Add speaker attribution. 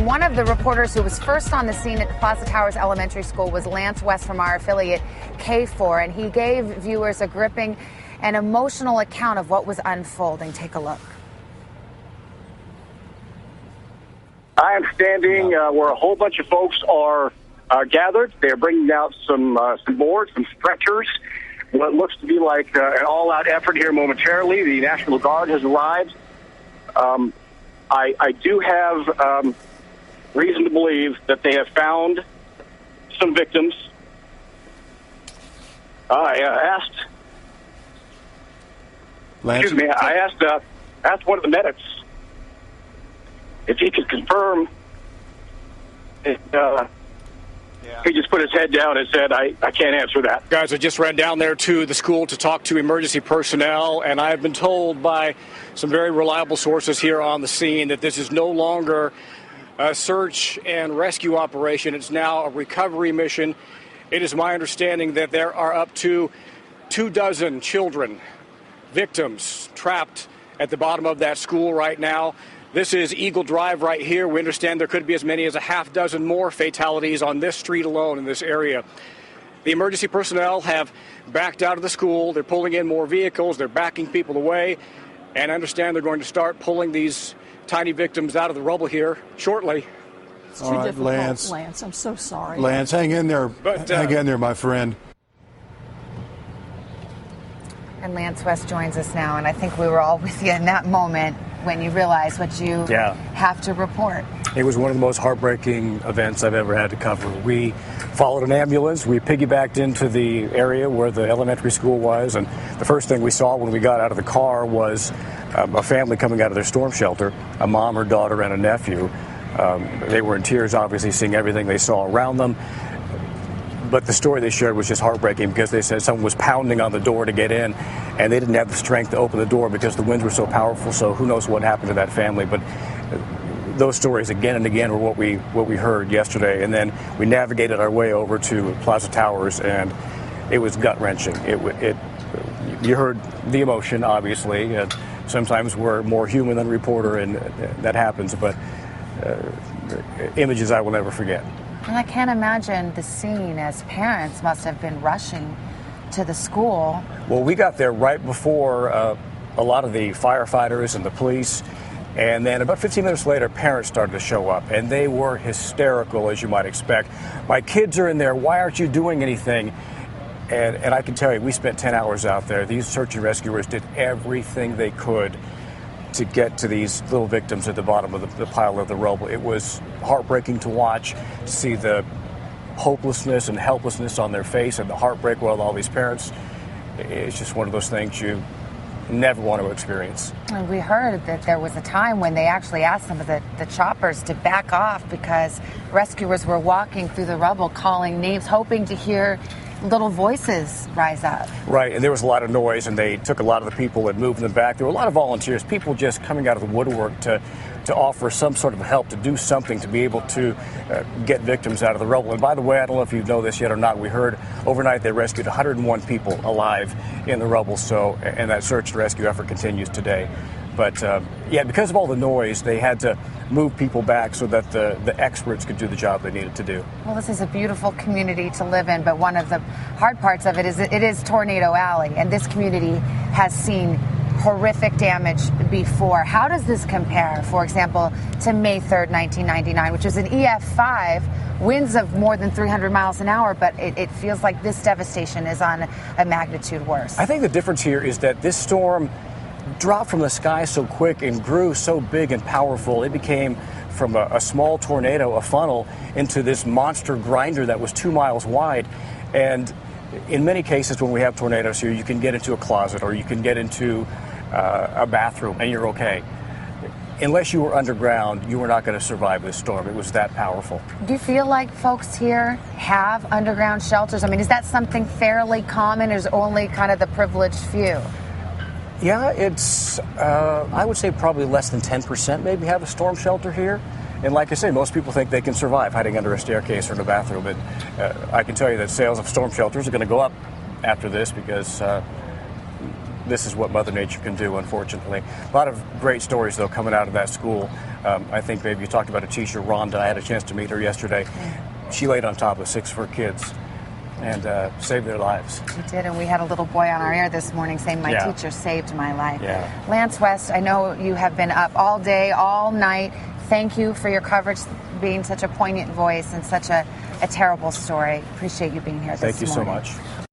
Speaker 1: One of the reporters who was first on the scene at the Plaza Towers Elementary School was Lance West from our affiliate K4, and he gave viewers a gripping and emotional account of what was unfolding. Take a look.
Speaker 2: I am standing where a whole bunch of folks are gathered. They're bringing out some boards, some stretchers. What looks to be like an all-out effort here momentarily. The National Guard has arrived. I do have reason to believe that they have found some victims. I asked one of the medics if he could confirm. He just put his head down and said, I can't answer that.
Speaker 3: Guys, I just ran down there to the school to talk to emergency personnel, and I've been told by some very reliable sources here on the scene that this is no longer a search and rescue operation. It's now a recovery mission. It is my understanding that there are up to 24 children, victims, trapped at the bottom of that school right now. This is Eagle Drive right here. We understand there could be as many as a half dozen more fatalities on this street alone in this area. The emergency personnel have backed out of the school. They're pulling in more vehicles. They're backing people away. And I understand they're going to start pulling these tiny victims out of the rubble here shortly.
Speaker 4: It's too difficult, Lance. I'm so sorry.
Speaker 5: Lance, hang in there. Hang in there, my friend.
Speaker 1: And Lance West joins us now, and I think we were all with you in that moment when you realize what you have to report.
Speaker 3: It was one of the most heartbreaking events I've ever had to cover. We followed an ambulance. We piggybacked into the area where the elementary school was, and the first thing we saw when we got out of the car was a family coming out of their storm shelter, a mom, her daughter, and a nephew. They were in tears, obviously, seeing everything they saw around them. But the story they shared was just heartbreaking because they said someone was pounding on the door to get in, and they didn't have the strength to open the door because the winds were so powerful. So who knows what happened to that family. But those stories again and again were what we heard yesterday. And then we navigated our way over to Plaza Towers, and it was gut-wrenching. You heard the emotion, obviously. Sometimes we're more human than a reporter, and that happens. But images I will never forget.
Speaker 1: And I can't imagine the scene, as parents must have been rushing to the school.
Speaker 3: Well, we got there right before a lot of the firefighters and the police. And then about 15 minutes later, parents started to show up, and they were hysterical, as you might expect. My kids are in there. Why aren't you doing anything? And I can tell you, we spent 10 hours out there. These search and rescuers did everything they could to get to these little victims at the bottom of the pile of the rubble. It was heartbreaking to watch, to see the hopelessness and helplessness on their face and the heartbreak with all these parents. It's just one of those things you never want to experience.
Speaker 1: And we heard that there was a time when they actually asked some of the choppers to back off because rescuers were walking through the rubble calling names, hoping to hear little voices rise up.
Speaker 3: Right, and there was a lot of noise, and they took a lot of the people and moved them back. There were a lot of volunteers, people just coming out of the woodwork to offer some sort of help, to do something, to be able to get victims out of the rubble. And by the way, I don't know if you know this yet or not, we heard overnight they rescued 101 people alive in the rubble, and that search and rescue effort continues today. But because of all the noise, they had to move people back so that the experts could do the job they needed to do.
Speaker 1: Well, this is a beautiful community to live in, but one of the hard parts of it is Tornado Alley, and this community has seen horrific damage before. How does this compare, for example, to May 3rd, 1999, which was an EF5, winds of more than 300 miles an hour, but it feels like this devastation is on a magnitude worse?
Speaker 3: I think the difference here is that this storm dropped from the sky so quick and grew so big and powerful. It became from a small tornado, a funnel, into this monster grinder that was 2 miles wide. And in many cases when we have tornadoes here, you can get into a closet or you can get into a bathroom and you're okay. Unless you were underground, you were not going to survive this storm. It was that powerful.
Speaker 1: Do you feel like folks here have underground shelters? I mean, is that something fairly common, or is it only kind of the privileged few?
Speaker 3: Yeah, it's, I would say probably less than 10% maybe have a storm shelter here. And like I say, most people think they can survive hiding under a staircase or in a bathroom. But I can tell you that sales of storm shelters are going to go up after this because this is what Mother Nature can do, unfortunately. A lot of great stories, though, coming out of that school. I think maybe you talked about a teacher, Rhonda. I had a chance to meet her yesterday. She laid on top of 6 of her kids and saved their lives.
Speaker 1: We did, and we had a little boy on our air this morning saying, my teacher saved my life.
Speaker 3: Yeah.
Speaker 1: Lance West, I know you have been up all day, all night. Thank you for your coverage, being such a poignant voice and such a terrible story. Appreciate you being here this morning.
Speaker 3: Thank you so much.